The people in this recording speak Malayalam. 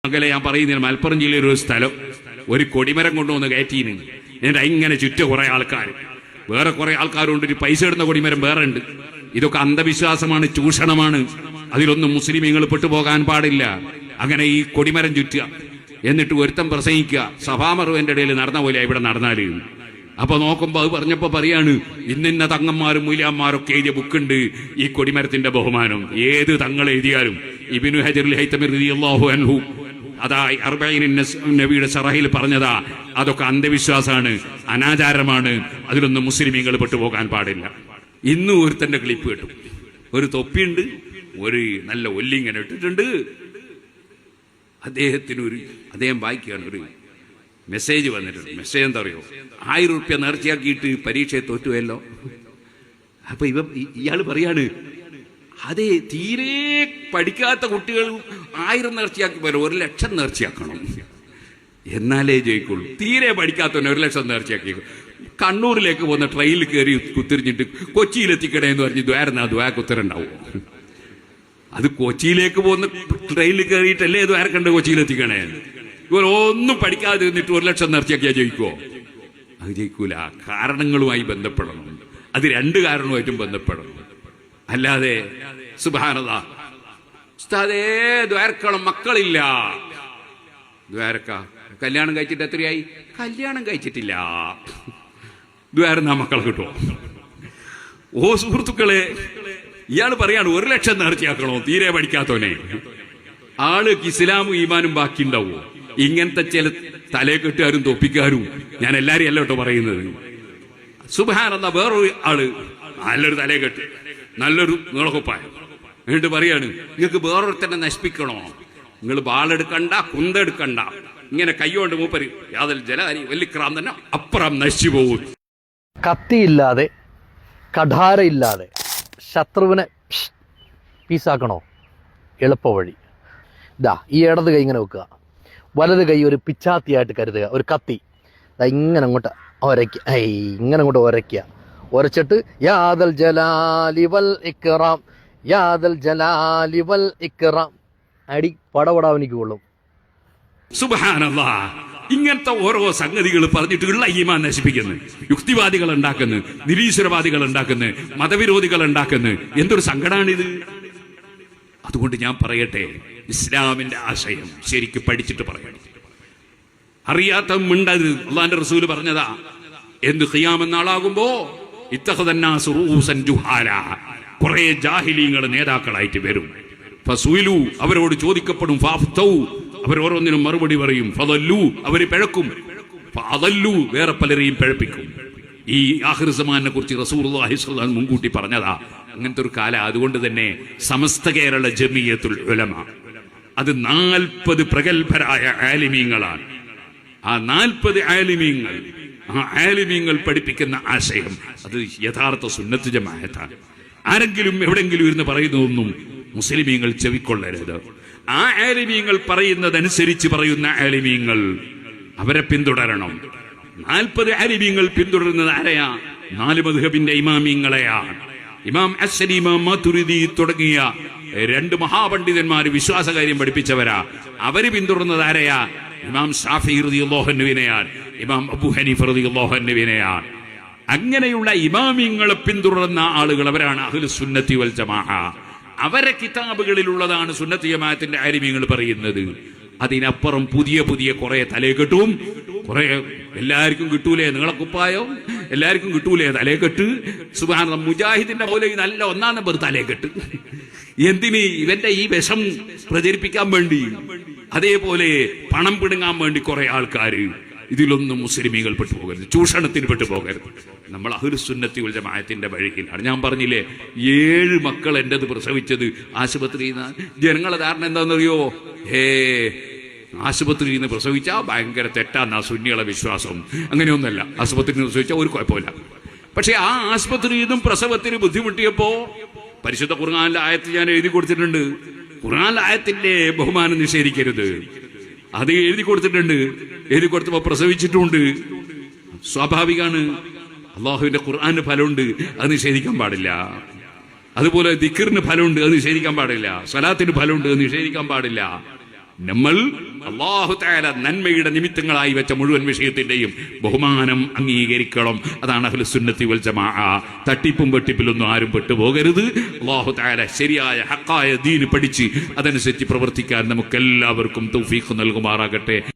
മംഗലെ ഞാൻ പറയുന്നില്ല, മലപ്പുറം ജില്ലയിൽ ഒരു സ്ഥലം ഒരു കൊടിമരം കൊണ്ടുവന്ന് കയറ്റീന്. എന്നിട്ട് ഇങ്ങനെ ചുറ്റും കുറെ ആൾക്കാർ, വേറെ കുറെ ആൾക്കാരുണ്ട്. ഒരു പൈസ ഇടുന്ന കൊടിമരം വേറെ ഉണ്ട്. ഇതൊക്കെ അന്ധവിശ്വാസമാണ്, ചൂഷണമാണ്. അതിലൊന്നും മുസ്ലിമീങ്ങൾ പെട്ടുപോകാൻ പാടില്ല. അങ്ങനെ ഈ കൊടിമരം ചുറ്റുക, എന്നിട്ട് ഒരുത്തം പ്രസംഗിക്കുക. സഭാമറുവിന്റെ ഇടയിൽ നടന്ന പോലെ ഇവിടെ നടന്നാല്. അപ്പൊ നോക്കുമ്പോ അത് പറഞ്ഞപ്പോ പറയാണ്, ഇന്നിന്ന തങ്ങന്മാരും മൂല്യന്മാരൊക്കെ എഴുതിയ ബുക്കുണ്ട് ഈ കൊടിമരത്തിന്റെ ബഹുമാനം. ഏത് തങ്ങൾ എഴുതിയാലും ഇബ്നു ഹജറുൽ ഹൈതമി റളിയല്ലാഹു അൻഹു അതാ അർബഈൻ നബിയുടെ ശറഹിൽ പറഞ്ഞതാ. അതൊക്കെ അന്ധവിശ്വാസമാണ്, അനാചാരമാണ്. അതിലൊന്നും മുസ്ലിമീങ്ങൾ പെട്ടുപോകാൻ പാടില്ല. ഇന്നും ഒരുത്തന്റെ ക്ലിപ്പ് കിട്ടും. ഒരു തൊപ്പിയുണ്ട്, ഒരു നല്ല ഒല്ലിങ്ങനെ ഇട്ടിട്ടുണ്ട്. അദ്ദേഹം വായിക്കുകയാണ്, ഒരു മെസ്സേജ് വന്നിട്ടുണ്ട്. മെസ്സേജ് എന്താ അറിയോ? 1000 റുപ്യ നേർച്ചയാക്കിയിട്ട് പരീക്ഷയെ തോറ്റുവല്ലോ. അപ്പൊ ഇയാൾ പറയാണ്, അതെ, തീരെ പഠിക്കാത്ത കുട്ടികൾ 1000 നേർച്ചയാക്കി പോലെ 1,00,000 നേർച്ചയാക്കണം, എന്നാലേ ജയിക്കുള്ളൂ. തീരെ പഠിക്കാത്തവനെ 1,00,000 നേർച്ചയാക്കി. കണ്ണൂരിലേക്ക് പോകുന്ന ട്രെയിനിൽ കയറി കുത്തിരിഞ്ഞിട്ട് കൊച്ചിയിലെത്തിക്കണേ എന്ന് പറഞ്ഞ് ദ്വാരക്ക് ഉത്തരണ്ടാവും. അത് കൊച്ചിയിലേക്ക് പോകുന്ന ട്രെയിനിൽ കയറിയിട്ടല്ലേ ദ്വാരക്കണ്ട് കൊച്ചിയിലെത്തിക്കണേ. ഇവർ ഒന്നും പഠിക്കാതെ നിന്നിട്ട് 1,00,000 നേർച്ചയാക്കിയാ ജയിക്കുവോ? അത് ജയിക്കൂല. കാരണങ്ങളുമായി ബന്ധപ്പെടണം. അത് 2 കാരണവുമായിട്ടും ബന്ധപ്പെടണം. അല്ലാതെ സുബ്ഹാനല്ലാഹ് ഉസ്താദേ ദ്വാരക്കണം മക്കളില്ല. ദ്വാരക്ക കല്യാണം കഴിച്ചിട്ട് എത്രയായി? കല്യാണം കഴിച്ചിട്ടില്ല. ദ്വാരന്നാ മക്കളെ കിട്ടുമോ? ഓ സുഹൃത്തുക്കളെ, ഇയാൾ പറയാണ് 1,00,000 നേർച്ചയാക്കണോ തീരെ പഠിക്കാത്തവനെ. ആൾക്ക് ഇസ്ലാമും ഈമാനും ബാക്കി ഉണ്ടാവോ? ഇങ്ങനത്തെ ചില തലയെക്കെട്ടുകാരും തൊപ്പിക്കാരും, ഞാൻ എല്ലാരും അല്ല കേട്ടോ പറയുന്നത്. സുബ്ഹാനല്ലാഹ്, വേറൊരു ആള് നല്ലൊരു തലയെക്കെട്ട്, നല്ലൊരു നീളക്കുപ്പായം, എന്നിട്ട് പറയാണ്, നിങ്ങൾക്ക് വേറൊരുത്തന്നെ നശിപ്പിക്കണോ? നിങ്ങൾ ബാളെടുക്കണ്ട, കുന്തെടുക്കണ്ട, ഇങ്ങനെ കൈകൊണ്ട് മൂപ്പര് യാതൊരു ജലാരി വലിക്രാം തന്നെ അപ്പുറം നശിച്ചു പോകും. കത്തിയില്ലാതെ കഠാരയില്ലാതെ ശത്രുവിനെ പീസാക്കണോ? എളുപ്പ വഴി ഇതാ, ഈ ഇടത് കൈ ഇങ്ങനെ വെക്കുക, വലത് കൈ ഒരു പിച്ചാത്തിയായിട്ട് കരുതുക, ഒരു കത്തി ഇങ്ങനെ അങ്ങോട്ട് ഒരയ്ക്കുക, ഇങ്ങനെ അങ്ങോട്ട് ഒരയ്ക്കുക. ഒരച്ചിട്ട് യാദൽ ജലാലി വൽ ഇക്റാം, യാദൽ ജലാലി വൽ ഇക്റാം അടി പടപടാവനിക്ക് കൊള്ളും. സുബ്ഹാനല്ലാഹ്, ഇങ്ങനത്തെ ഓരോ സംഗതികൾ പറഞ്ഞിട്ട് ഉള്ള ഈമാൻ നശിപ്പിക്കുന്നു. യുക്തിവാദികൾ ഉണ്ടാക്കുന്നു, നിരീശ്വരവാദികൾ ഉണ്ടാക്കുന്നു, മതവിരോധികൾ ഉണ്ടാക്കുന്നു. എന്തൊരു സങ്കടമാണിത്. അതുകൊണ്ട് ഞാൻ പറയട്ടെ, ഇസ്ലാമിന്റെ ആശയം ശരിക്കും പഠിച്ചിട്ട് പറയണം. അറിയാത്ത മിണ്ടത് അള്ളാന്റെ റസൂല് പറഞ്ഞതാ. എന്ത് ഖിയാമത്ത് നാളാകുമ്പോ ഇത്തഖദന്നാസു റൂസൻ ജുഹാല, കുറെ ജാഹിലീങ്ങൾ നേതാക്കളായിട്ട് വരും. ഫസുയിലു, അവരോട് ചോദിക്കപ്പെടും. ഫാഫ്തൗ, അവർ ഓരോന്നിനും മറുപടി പറയും. ഫദല്ലു, അവര് പിഴക്കും. ഫഅദല്ലു, വേറെ പലരെയും പിഴപ്പിക്കും. ഈ ആഖിർ സമാനെ കുറിച്ച് റസൂലുള്ളാഹി സ്വല്ലല്ലാഹു അലൈഹി വസല്ലം മുൻകൂട്ടി പറഞ്ഞതാ. അങ്ങനത്തെ ഒരു കാലം. അതുകൊണ്ട് തന്നെ സമസ്ത കേരള ജമിയത്തുൽ ഉലമ അത് 40 പ്രഗത്ഭരായ ആലിമീങ്ങളാണ്. ആ 40 ആലിമീങ്ങൾ, ആ ആലിമീങ്ങൾ പഠിപ്പിക്കുന്ന ആശയം അത് യഥാർത്ഥ സുന്നത്ത് ജമാഅത്താണ്. ആരെങ്കിലും എവിടെങ്കിലും ഇരുന്ന് പറയുന്നതൊന്നും മുസ്ലിമീങ്ങൾ ചെവിക്കൊള്ളരുത്. ആ ആലിമീങ്ങൾ പറയുന്നതനുസരിച്ച് പറയുന്ന ആലിമീങ്ങൾ, അവരെ പിന്തുടരണം. 40 ആലിമീങ്ങൾ പിന്തുടരുന്നത് ആരെയാ? 4 മദ്ഹബിന്റെ ഇമാമിങ്ങളെയാണ്. ഇമാം അശ്ശരി, ഇമാം മാതുരിദി തുടങ്ങിയ 2 മഹാപണ്ഡിതന്മാർ വിശ്വാസകാര്യം പഠിപ്പിച്ചവരാ. അവര് പിന്തുടരുന്നത് ആരെയാ? ഇമാം ഷാഫിഈ റളിയല്ലാഹു അൻഹുവിനെയാണ്, ഇമാം അബൂ ഹനീഫ റളിയല്ലാഹു അൻഹുവിനെയാണ്. അങ്ങനെയുള്ള ഇമാമിങ്ങളെ പിന്തുടരുന്ന ആളുകൾ അവരാണ് അഹ്ലുസ് സുന്നത്തി വൽ ജമാഅ. അവരെ കിതാബുകളിലുള്ളതാണ് സുന്നത്ത് ജമാഅത്തിന്റെ ആലിമീങ്ങൾ പറയുന്നത്. അതിനപ്പുറം പുതിയ പുതിയ കുറെ തലയെക്കെട്ടും, കുറെ എല്ലാവർക്കും കിട്ടൂലേ നീളക്കുപ്പായോ, എല്ലാവർക്കും കിട്ടൂലേ തലയെക്കെട്ട്. സുബ്ഹാനല്ലാഹ്, മുജാഹിദിന്റെ പോലെ നല്ല 1-ാം നമ്പർ തലയെക്കെട്ട്. എന്തിന്? ഇവന്റെ ഈ വിഷം പ്രചരിപ്പിക്കാൻ വേണ്ടി, അതേപോലെ പണം പിടുങ്ങാൻ വേണ്ടി കുറെ ആൾക്കാർ. ഇതിലൊന്നും മുസ്ലിമീങ്ങൾ പെട്ടുപോകരുത്, ചൂഷണത്തിന് പെട്ടുപോകരുത്. നമ്മൾ അഹ്ലുസ് സുന്നത്തി വൽ ജമാഅത്തിന്റെ വഴിയിലാണ്. ഞാൻ പറഞ്ഞില്ലേ, 7 മക്കൾ എന്റേത് പ്രസവിച്ചത് ആശുപത്രിയിൽ നിന്ന്. ജനങ്ങളെ ധാരണ എന്താണെന്നറിയോ? ആശുപത്രിയിൽ നിന്ന് പ്രസവിച്ചാൽ ഭയങ്കര തെറ്റാന്നാ സുന്നികളെ വിശ്വാസം. അങ്ങനെയൊന്നല്ല. ആശുപത്രിയിൽ നിന്ന് പ്രസവിച്ചാൽ ഒരു കുഴപ്പമില്ല. പക്ഷെ ആ ആശുപത്രിയിൽ നിന്നും പ്രസവത്തിന് ബുദ്ധിമുട്ടിയപ്പോ പരിശുദ്ധ ഖുർആനിലെ ആയത്ത് ഞാൻ എഴുതി കൊടുത്തിട്ടുണ്ട്. ഖുർആനിലെ ആയത്തിന്റെ ബഹുമാനം നിഷേധിക്കരുത്. അത് എഴുതി കൊടുത്തിട്ടുണ്ട്. എഴുതി കൊടുത്തപ്പോ പ്രസവിച്ചിട്ടുണ്ട്. സ്വാഭാവികമാണ്. അള്ളാഹുവിന്റെ ഖുർആന് ഫലമുണ്ട്, അത് നിഷേധിക്കാൻ പാടില്ല. അതുപോലെ ദിക്റിന് ഫലമുണ്ട്, അത് നിഷേധിക്കാൻ പാടില്ല. സ്വലാത്തിന് ഫലമുണ്ട്, അത് നിഷേധിക്കാൻ പാടില്ല. നമ്മൾ അല്ലാഹു തആല നന്മയുടെ നിമിത്തങ്ങളായി വെച്ച മുഴുവൻ വിഷയത്തിന്റെയും ബഹുമാനം അംഗീകരിക്കണം. അതാണ് അഹ്ലുസ് സുന്നത്തി വൽ ജമാഅ. തട്ടിപ്പും വെട്ടിപ്പിലൊന്നും ആരും പെട്ടുപോകരുത്. അല്ലാഹു തആല ശരിയായ ഹഖായ ദീൻ പഠിച്ച് അതനുസരിച്ച് പ്രവർത്തിക്കാൻ നമുക്കെല്ലാവർക്കും തൗഫീഖ് നൽകുമാറാകട്ടെ.